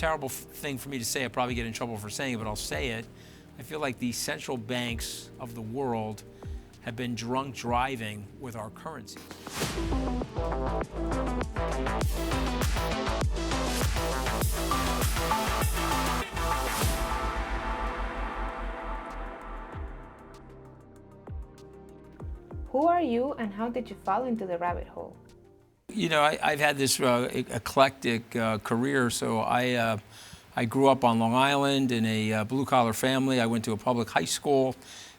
terrible thing for me to say. I'll probably get in trouble for saying it, but I'll say it. I feel like the central banks of the world have been drunk driving with our currencies. Who are you and how did you fall into the rabbit hole? You know, I've had this eclectic career. So I grew up on Long Island in a blue-collar family. I went to a public high school.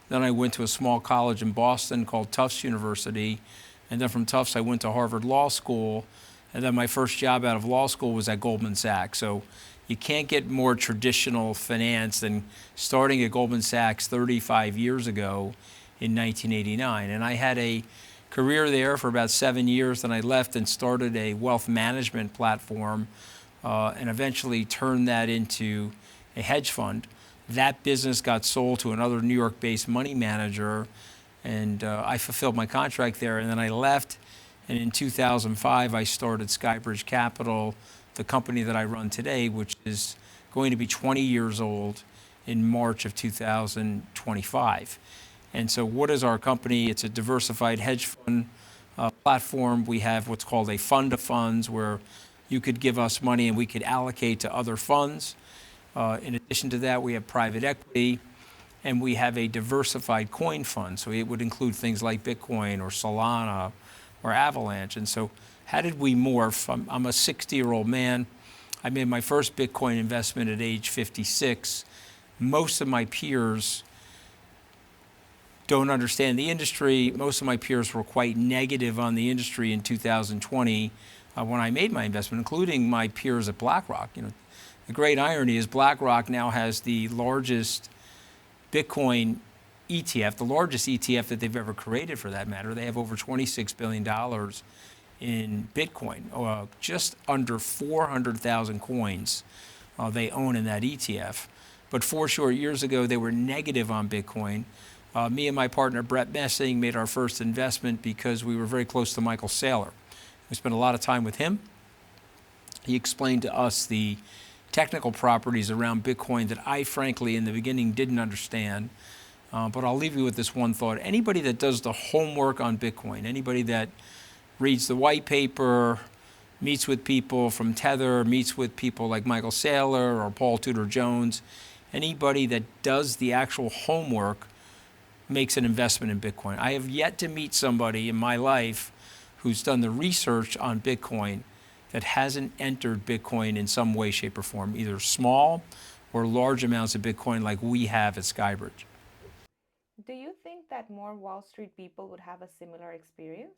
Then I went to a small college in Boston called Tufts University. And then from Tufts, I went to Harvard Law School. And then my first job out of law school was at Goldman Sachs. So you can't get more traditional finance than starting at Goldman Sachs 35 years ago in 1989. And I had a career there for about 7 years. Then I left and started a wealth management platform and eventually turned that into a hedge fund. That business got sold to another New York-based money manager, and I fulfilled my contract there. And then I left, and in 2005, I started Skybridge Capital, the company that I run today, which is going to be 20 years old in March of 2025. And so what is our company? It's a diversified hedge fund platform. We have what's called a fund of funds, where you could give us money and we could allocate to other funds. In addition to that, we have private equity, and we have a diversified coin fund. So it would include things like Bitcoin or Solana or Avalanche. And so how did we morph? I'm a 60-year-old man. I made my first Bitcoin investment at age 56. Most of my peers don't understand the industry. Most of my peers were quite negative on the industry in 2020 when I made my investment, including my peers at BlackRock. You know, the great irony is BlackRock now has the largest Bitcoin ETF, the largest ETF that they've ever created for that matter. They have over $26 billion in Bitcoin, just under 400,000 coins they own in that ETF. But 4 short years ago, they were negative on Bitcoin. Me and my partner, Brett Messing, made our first investment because we were very close to Michael Saylor. We spent a lot of time with him. He explained to us the technical properties around Bitcoin that I, frankly, in the beginning didn't understand. But I'll leave you with this one thought. Anybody that does the homework on Bitcoin, anybody that reads the white paper, meets with people from Tether, meets with people like Michael Saylor or Paul Tudor Jones, anybody that does the actual homework makes an investment in Bitcoin. I have yet to meet somebody in my life who's done the research on Bitcoin that hasn't entered Bitcoin in some way, shape, or form, either small or large amounts of Bitcoin like we have at Skybridge. Do you think that more Wall Street people would have a similar experience?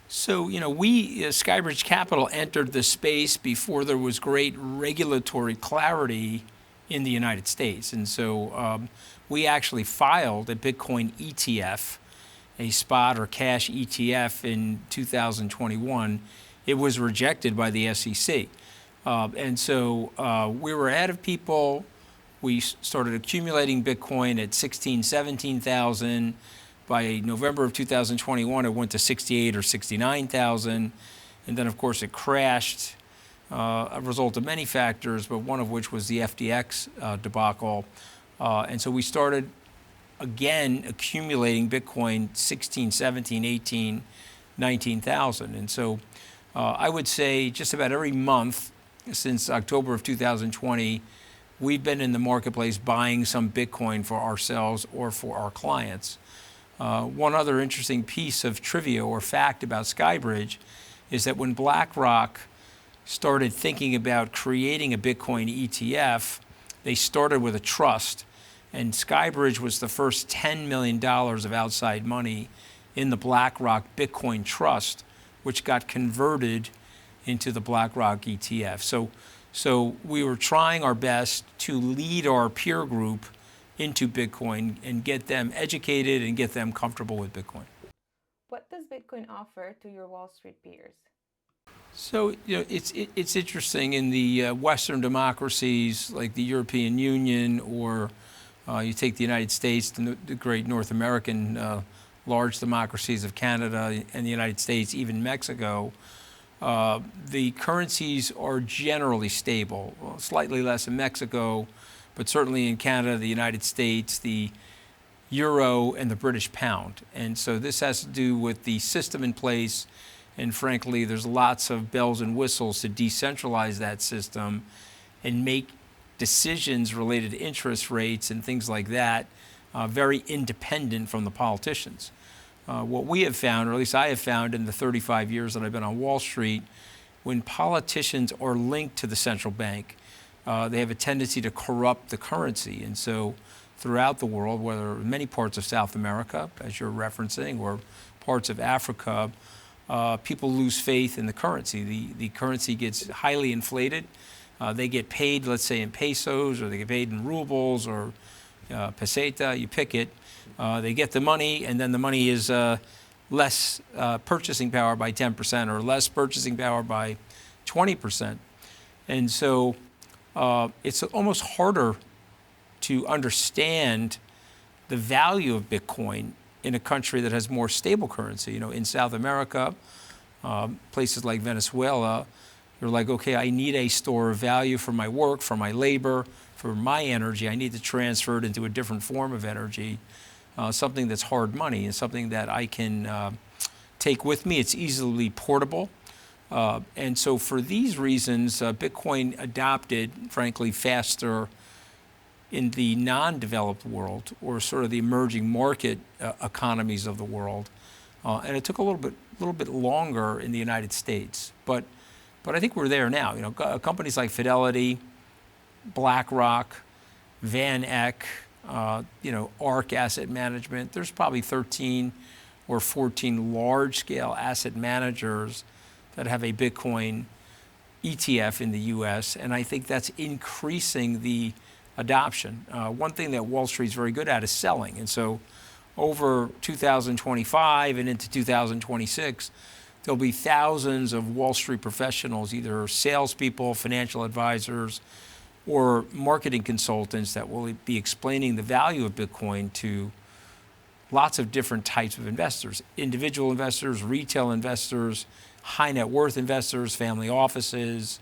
So, you know, we, Skybridge Capital, entered the space before there was great regulatory clarity in the United States. And so we actually filed a Bitcoin ETF, a spot or cash ETF in 2021. It was rejected by the SEC. And so we were ahead of people. We started accumulating Bitcoin at 16, 17,000. By November of 2021, it went to 68 or 69,000. And then, of course, it crashed, a result of many factors, but one of which was the FTX debacle. And so we started, again, accumulating Bitcoin 16, 17, 18, 19,000. And so I would say just about every month since October of 2020, we've been in the marketplace buying some Bitcoin for ourselves or for our clients. One other interesting piece of trivia or fact about Skybridge is that when BlackRock started thinking about creating a Bitcoin ETF, they started with a trust. And Skybridge was the first $10 million of outside money in the BlackRock Bitcoin Trust, which got converted into the BlackRock ETF. So we were trying our best to lead our peer group into Bitcoin and get them educated and get them comfortable with Bitcoin. What does Bitcoin offer to your Wall Street peers? So, you know, it's interesting in the Western democracies like the European Union, or you take the United States, the great North American large democracies of Canada and the United States, even Mexico, The currencies are generally stable, well, slightly less in Mexico, but certainly in Canada, the United States, the euro, and the British pound. And so this has to do with the system in place. And frankly, there's lots of bells and whistles to decentralize that system and make decisions related to interest rates and things like that very independent from the politicians. What we have found, or at least I have found in the 35 years that I've been on Wall Street, when politicians are linked to the central bank, they have a tendency to corrupt the currency. And so throughout the world, whether in many parts of South America, as you're referencing, or parts of Africa, people lose faith in the currency. The currency gets highly inflated. They get paid, let's say, in pesos, or they get paid in rubles, or peseta, you pick it. They get the money, and then the money is less purchasing power by 10%, or less purchasing power by 20%. And so it's almost harder to understand the value of Bitcoin in a country that has more stable currency. You know, in South America, places like Venezuela, you're like, okay, I need a store of value for my work, for my labor, for my energy. I need to transfer it into a different form of energy, something that's hard money and something that I can take with me. It's easily portable. And so for these reasons, Bitcoin adopted, frankly, faster in the non-developed world, or sort of the emerging market economies of the world. And it took a little bit longer in the United States. But I think we're there now. You know, companies like Fidelity, BlackRock, Van Eck, ARK Asset Management. There's probably 13 or 14 large-scale asset managers that have a Bitcoin ETF in the U.S., and I think that's increasing the adoption. One thing that Wall Street's very good at is selling, and so over 2025 and into 2026, there'll be thousands of Wall Street professionals, either salespeople, financial advisors, or marketing consultants that will be explaining the value of Bitcoin to lots of different types of investors: individual investors, retail investors, high net worth investors, family offices,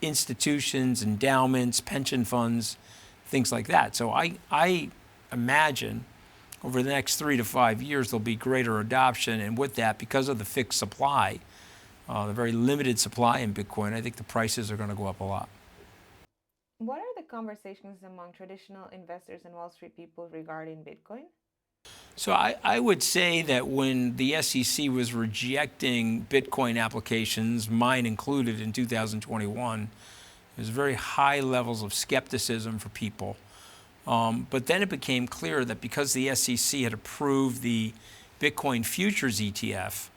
institutions, endowments, pension funds, things like that. So I imagine over the next 3 to 5 years, there'll be greater adoption. And with that, because of the fixed supply, the very limited supply in Bitcoin, I think the prices are going to go up a lot. What are the conversations among traditional investors and Wall Street people regarding Bitcoin? So I would say that when the SEC was rejecting Bitcoin applications, mine included in 2021, there's very high levels of skepticism for people. But then it became clear that because the SEC had approved the Bitcoin futures ETF,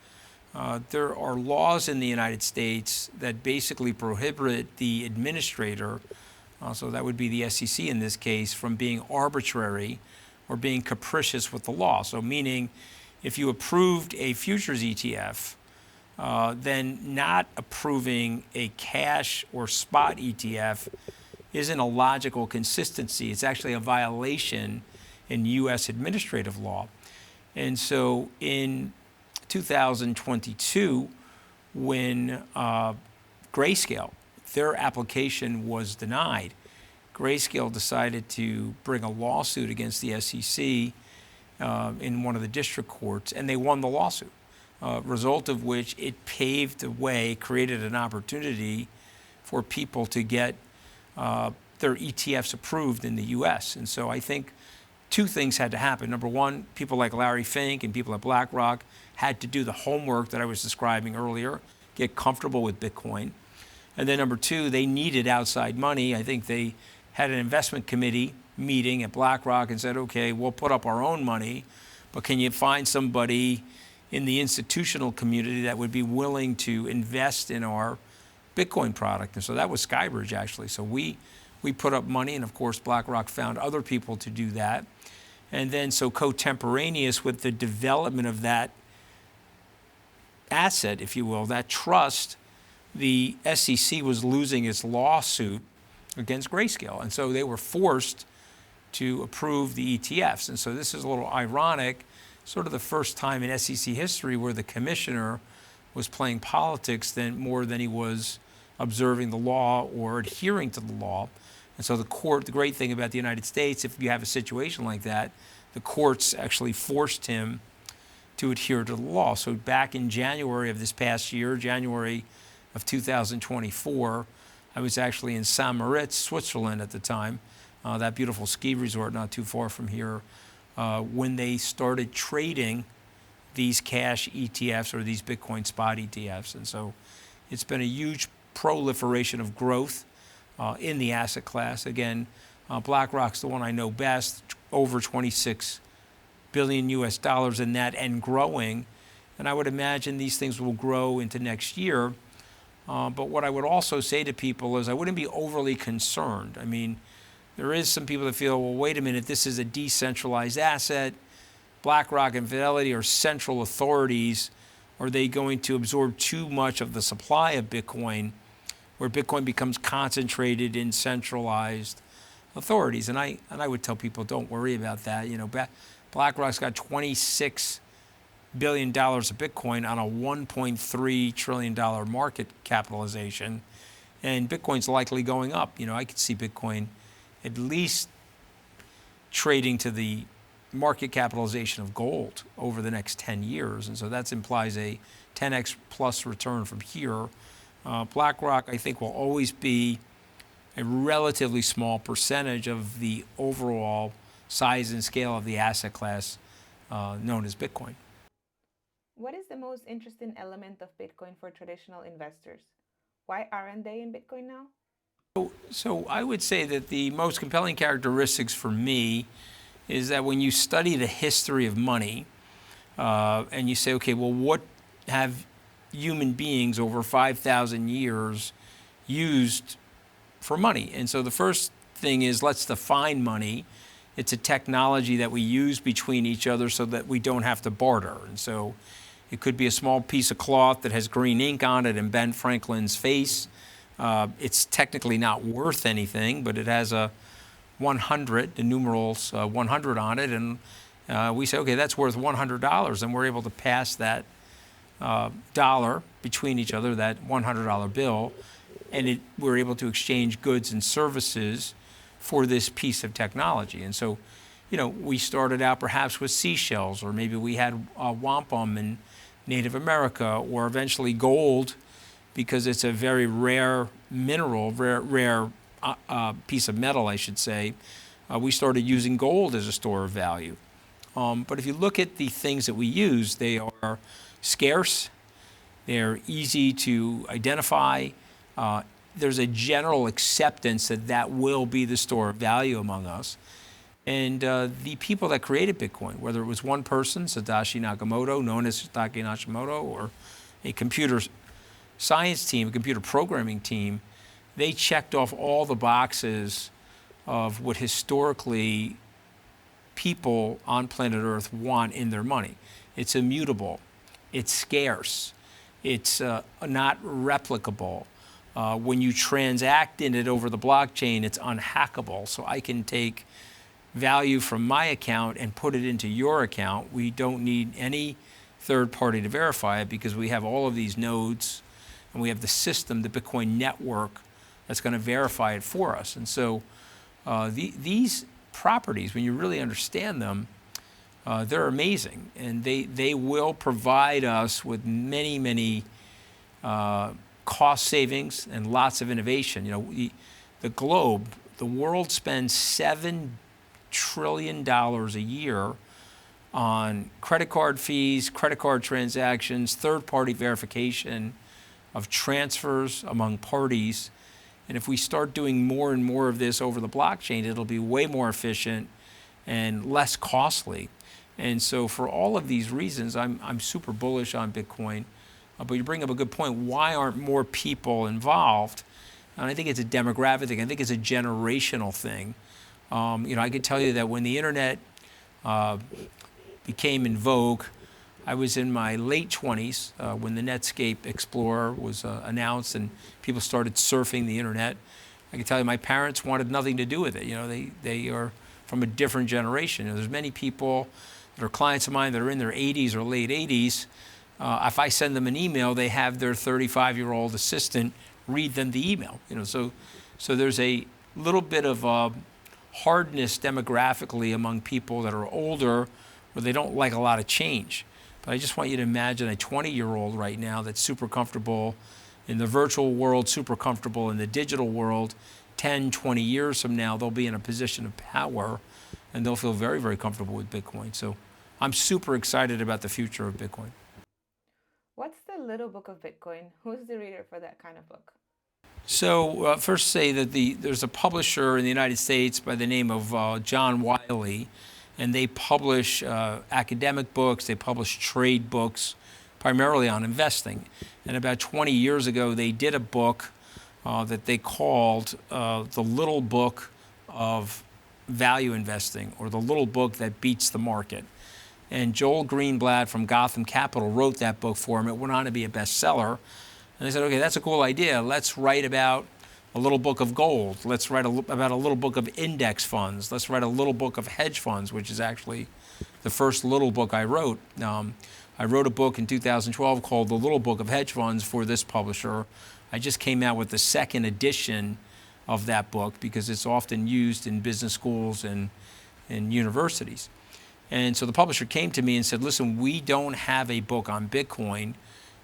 there are laws in the United States that basically prohibit the administrator, so that would be the SEC in this case, from being arbitrary or being capricious with the law. So meaning if you approved a futures ETF, then not approving a cash or spot ETF isn't a logical consistency. It's actually a violation in U.S. administrative law. And so in 2022, when Grayscale, their application was denied, Grayscale decided to bring a lawsuit against the SEC in one of the district courts, and they won the lawsuit, result of which it paved the way, created an opportunity for people to get their ETFs approved in the U.S. And so I think two things had to happen. Number one, people like Larry Fink and people at BlackRock had to do the homework that I was describing earlier, get comfortable with Bitcoin. And then number two, they needed outside money. I think they had an investment committee meeting at BlackRock and said, okay, we'll put up our own money, but can you find somebody in the institutional community that would be willing to invest in our Bitcoin product? And so that was Skybridge, actually. So we put up money, and of course BlackRock found other people to do that. And then so contemporaneous with the development of that asset, if you will, that trust, the SEC was losing its lawsuit against Grayscale. And so they were forced to approve the ETFs. And so this is a little ironic, sort of the first time in SEC history where the commissioner was playing politics more than he was observing the law or adhering to the law. And so the great thing about the United States, if you have a situation like that, the courts actually forced him to adhere to the law. So back in January of this past year, January of 2024, I was actually in St. Moritz, Switzerland at the time, that beautiful ski resort not too far from here, when they started trading these cash ETFs or these Bitcoin spot ETFs. And so it's been a huge proliferation of growth in the asset class. Again, BlackRock's the one I know best, over 26 billion US dollars in that and growing. And I would imagine these things will grow into next year. But what I would also say to people is I wouldn't be overly concerned. I mean, there is some people that feel, well, wait a minute, this is a decentralized asset. BlackRock and Fidelity are central authorities. Are they going to absorb too much of the supply of Bitcoin, where Bitcoin becomes concentrated in centralized authorities? And I would tell people, don't worry about that. You know, BlackRock's got $26 billion of Bitcoin on a $1.3 trillion market capitalization, and Bitcoin's likely going up. You know, I could see Bitcoin at least trading to the market capitalization of gold over the next 10 years. And so that implies a 10x plus return from here. BlackRock, I think, will always be a relatively small percentage of the overall size and scale of the asset class known as Bitcoin. What is the most interesting element of Bitcoin for traditional investors? Why aren't they in Bitcoin now? So I would say that the most compelling characteristics for me is that when you study the history of money and you say, okay, well, what have human beings over 5,000 years used for money? And so the first thing is, let's define money. It's a technology that we use between each other so that we don't have to barter. And so it could be a small piece of cloth that has green ink on it and Ben Franklin's face. It's technically not worth anything, but it has a 100, the numerals 100 on it, and we say, okay, that's worth $100, and we're able to pass that dollar between each other, that $100 bill, and we're able to exchange goods and services for this piece of technology. And so, you know, we started out perhaps with seashells, or maybe we had wampum in Native America, or eventually gold, because it's a very rare mineral, rare piece of metal, I should say. We started using gold as a store of value. But if you look at the things that we use, they are scarce, they're easy to identify. There's a general acceptance that that will be the store of value among us. And the people that created Bitcoin, whether it was one person, Satoshi Nakamoto, known as Satoshi Nakamoto, or a computer science team, a computer programming team, they checked off all the boxes of what historically people on planet Earth want in their money. It's immutable, it's scarce, it's not replicable. When you transact in it over the blockchain, it's unhackable. So I can take value from my account and put it into your account. We don't need any third party to verify it because we have all of these nodes and we have the system, the Bitcoin network, that's going to verify it for us. And so these properties, when you really understand them, they're amazing. And they will provide us with many, many cost savings and lots of innovation. You know, the globe, the world spends $7 trillion a year on credit card fees, credit card transactions, third-party verification of transfers among parties. And if we start doing more and more of this over the blockchain, it'll be way more efficient and less costly. And so for all of these reasons, I'm super bullish on Bitcoin. But you bring up a good point. Why aren't more people involved? And I think it's a demographic thing. I think it's a generational thing. You know, I could tell you that when the internet became in vogue, I was in my late 20s when the Netscape Explorer was announced and people started surfing the internet. I can tell you my parents wanted nothing to do with it. You know, they are from a different generation. You know, there's many people that are clients of mine that are in their 80s or late 80s If I send them an email, they have their 35-year-old assistant read them the email. So there's a little bit of hardness demographically among people that are older, where they don't like a lot of change. But I just want you to imagine a 20-year-old right now that's super comfortable in the virtual world, super comfortable in the digital world. 10, 20 years from now, they'll be in a position of power, and they'll feel very, very comfortable with Bitcoin. So I'm super excited about the future of Bitcoin. What's the little book of Bitcoin? Who's the reader for that kind of book? So first say that there's a publisher in the United States by the name of John Wiley, and they publish academic books, they publish trade books, primarily on investing. And about 20 years ago, they did a book that they called The Little Book of Value Investing, or The Little Book That Beats the Market. And Joel Greenblatt from Gotham Capital wrote that book for him. It went on to be a bestseller. And they said, okay, that's a cool idea. Let's write about a little book of gold. Let's write about a little book of index funds. Let's write a little book of hedge funds, which is actually the first little book I wrote. I wrote a book in 2012 called The Little Book of Hedge Funds for this publisher. I just came out with the second edition of that book because it's often used in business schools and universities. And so the publisher came to me and said, listen, we don't have a book on Bitcoin.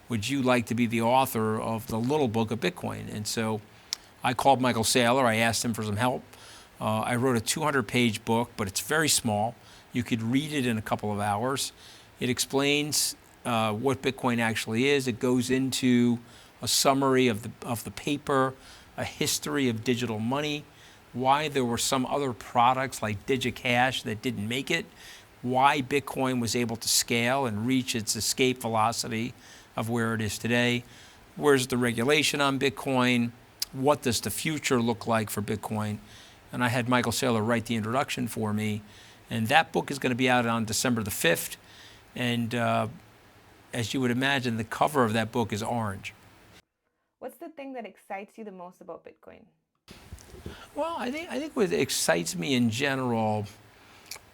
Would you like to be the author of the Little Book of Bitcoin? And so I called Michael Saylor. I asked him for some help. I wrote a 200-page book, but it's very small. You could read it in a couple of hours. It explains what Bitcoin actually is. It goes into a summary of the paper, a history of digital money, why there were some other products like DigiCash that didn't make it, why Bitcoin was able to scale and reach its escape velocity of where it is today, where's the regulation on Bitcoin, what does the future look like for Bitcoin. And I had Michael Saylor write the introduction for me. And that book is going to be out on December the 5th. And as you would imagine, the cover of that book is orange. What's the thing that excites you the most about Bitcoin? Well, I think what excites me in general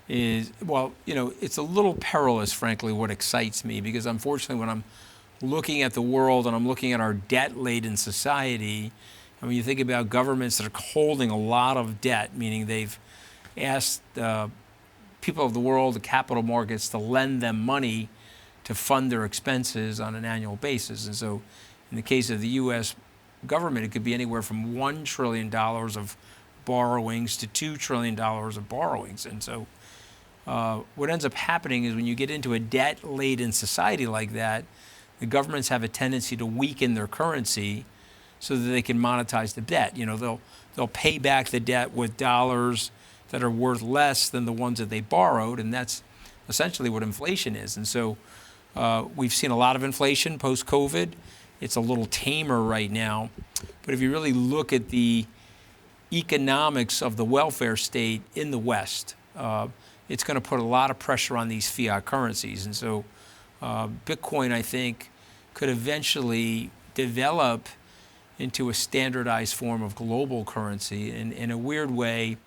is, it's a little perilous, frankly, what excites me, because unfortunately when I'm looking at the world and I'm looking at our debt-laden society, I mean, you think about governments that are holding a lot of debt, meaning they've asked people of the world, the capital markets, to lend them money to fund their expenses on an annual basis. And so in the case of the U.S. government, it could be anywhere from $1 trillion of borrowings to $2 trillion of borrowings. And so what ends up happening is when you get into a debt-laden society like that, the governments have a tendency to weaken their currency so that they can monetize the debt. They'll pay back the debt with dollars that are worth less than the ones that they borrowed, and that's essentially what inflation is. And so we've seen a lot of inflation post-COVID. It's a little tamer right now. But if you really look at the economics of the welfare state in the West, it's going to put a lot of pressure on these fiat currencies. And so Bitcoin, I think, could eventually develop into a standardized form of global currency in a weird way,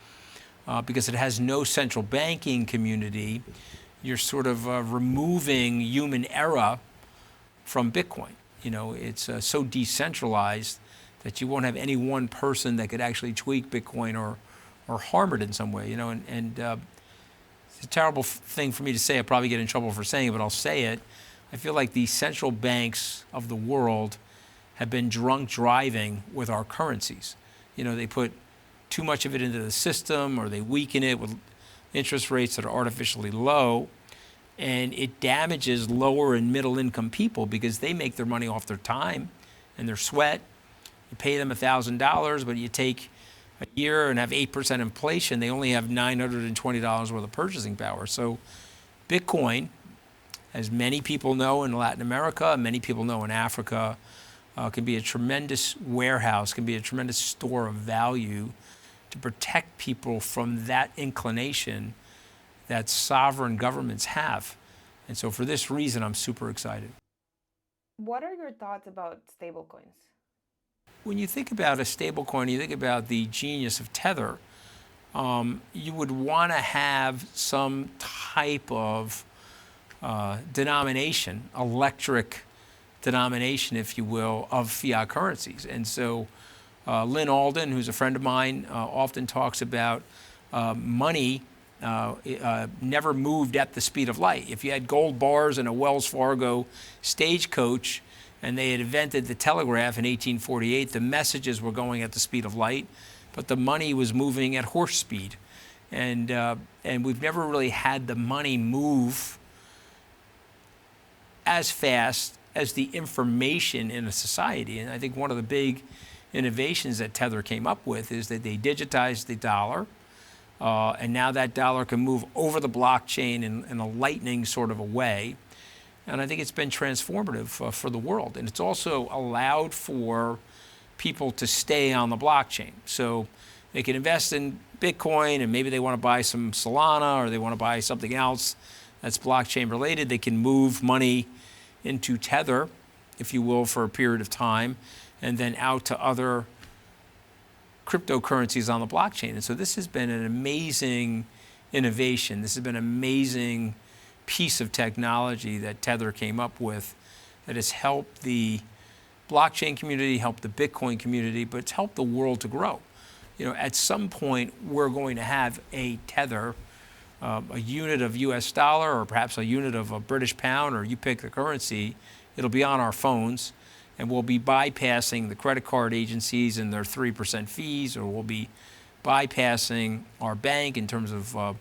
because it has no central banking community. You're sort of removing human error from Bitcoin. It's so decentralized that you won't have any one person that could actually tweak Bitcoin or harm it in some way. It's a terrible thing for me to say. I'll probably get in trouble for saying it, but I'll say it. I feel like the central banks of the world have been drunk driving with our currencies. They put too much of it into the system, or they weaken it with interest rates that are artificially low, and it damages lower and middle income people because they make their money off their time and their sweat. You pay them $1,000, but you take a year and have 8% inflation, they only have $920 worth of purchasing power. So Bitcoin, as many people know in Latin America, and many people know in Africa, can be a tremendous warehouse, can be a tremendous store of value to protect people from that inclination that sovereign governments have. And so for this reason, I'm super excited. What are your thoughts about stablecoins? When you think about a stablecoin, you think about the genius of Tether, you would want to have some type of denomination, electric denomination, if you will, of fiat currencies. And so Lynn Alden, who's a friend of mine, often talks about money never moved at the speed of light. If you had gold bars in a Wells Fargo stagecoach and they had invented the telegraph in 1848, the messages were going at the speed of light, but the money was moving at horse speed. And we've never really had the money move as fast as the information in a society. And I think one of the big innovations that Tether came up with is that they digitized the dollar, and now that dollar can move over the blockchain in a lightning sort of a way. And I think it's been transformative for the world. And it's also allowed for people to stay on the blockchain. So they can invest in Bitcoin, and maybe they want to buy some Solana, or they want to buy something else that's blockchain related. They can move money into Tether, if you will, for a period of time, and then out to other cryptocurrencies on the blockchain. And so this has been an amazing innovation. This has been an amazing piece of technology that Tether came up with that has helped the blockchain community, helped the Bitcoin community, but it's helped the world to grow. You know, at some point, we're going to have a Tether, a unit of US dollar, or perhaps a unit of a British pound, or you pick the currency. It'll be on our phones, and we'll be bypassing the credit card agencies and their 3% fees, or we'll be bypassing our bank in terms of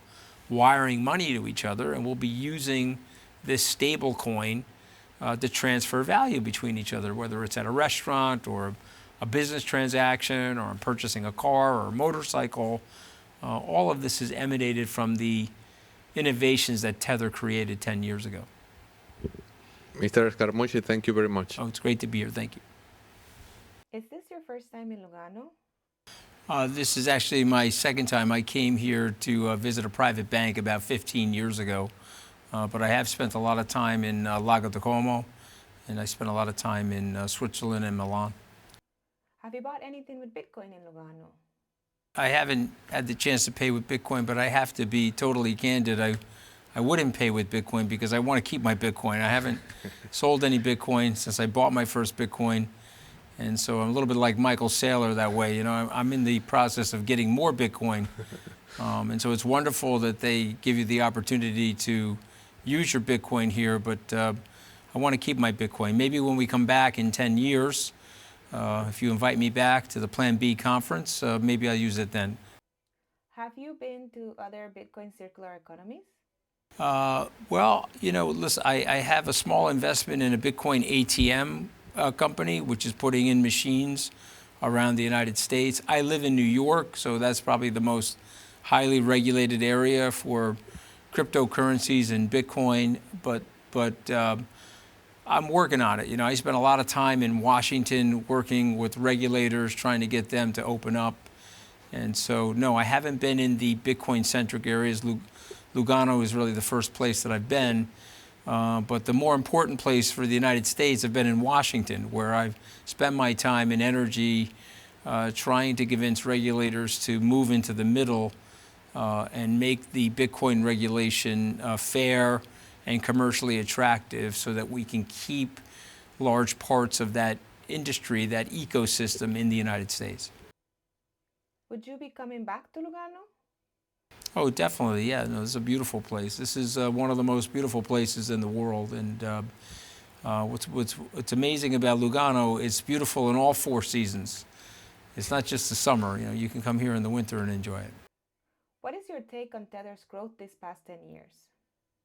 wiring money to each other, and we'll be using this stable coin to transfer value between each other, whether it's at a restaurant or a business transaction, or I'm purchasing a car or a motorcycle. All of this has emanated from the innovations that Tether created 10 years ago. Mr. Scaramucci, thank you very much. Oh, it's great to be here. Thank you. Is this your first time in Lugano? This is actually my second time. I came here to visit a private bank about 15 years ago, but I have spent a lot of time in Lago di Como, and I spent a lot of time in Switzerland and Milan. Have you bought anything with Bitcoin in Lugano? I haven't had the chance to pay with Bitcoin, but I have to be totally candid. I wouldn't pay with Bitcoin because I want to keep my Bitcoin. I haven't sold any Bitcoin since I bought my first Bitcoin. And so I'm a little bit like Michael Saylor that way. You know, I'm in the process of getting more Bitcoin. And so it's wonderful that they give you the opportunity to use your Bitcoin here, but I want to keep my Bitcoin. Maybe when we come back in 10 years, if you invite me back to the Plan B conference, maybe I'll use it then. Have you been to other Bitcoin circular economies? Well, you know, listen, I have a small investment in a Bitcoin ATM company, which is putting in machines around the United States. I live in New York, so that's probably the most highly regulated area for cryptocurrencies and Bitcoin, but I'm working on it. You know, I spent a lot of time in Washington working with regulators, trying to get them to open up. And so, no, I haven't been in the Bitcoin-centric areas. Lugano is really the first place that I've been. But the more important place for the United States, I've been in Washington, where I've spent my time and energy trying to convince regulators to move into the middle and make the Bitcoin regulation fair and commercially attractive so that we can keep large parts of that industry, that ecosystem in the United States. Would you be coming back to Lugano? Oh, definitely. Yeah, no, this is a beautiful place. This is one of the most beautiful places in the world. And what's amazing about Lugano, it's beautiful in all 4 seasons. It's not just the summer. You know, you can come here in the winter and enjoy it. What is your take on Tether's growth this past 10 years?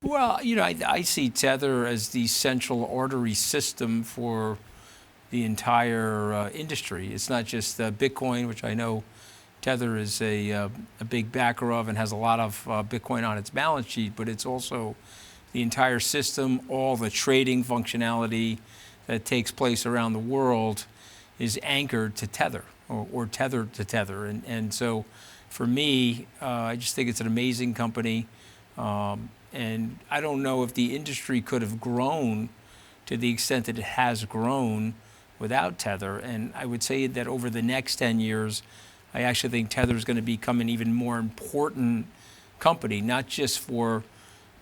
Well, you know, I see Tether as the central artery system for the entire industry. It's not just Bitcoin, which I know Tether is a big backer of and has a lot of Bitcoin on its balance sheet, but it's also the entire system. All the trading functionality that takes place around the world is anchored to Tether or tethered to Tether. And so for me, I just think it's an amazing company. And I don't know if the industry could have grown to the extent that it has grown without Tether. And I would say that over the next 10 years, I actually think Tether is going to become an even more important company, not just for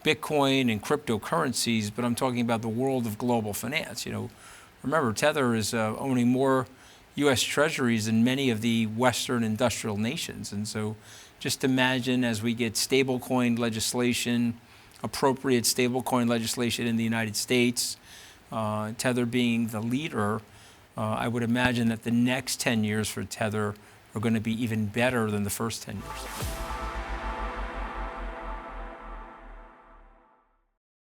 Bitcoin and cryptocurrencies, but I'm talking about the world of global finance. Remember, Tether is owning more U.S. treasuries than many of the Western industrial nations. And so just imagine as we get stablecoin legislation, appropriate stablecoin legislation in the United States, Tether being the leader, I would imagine that the next 10 years for Tether are going to be even better than the first 10 years.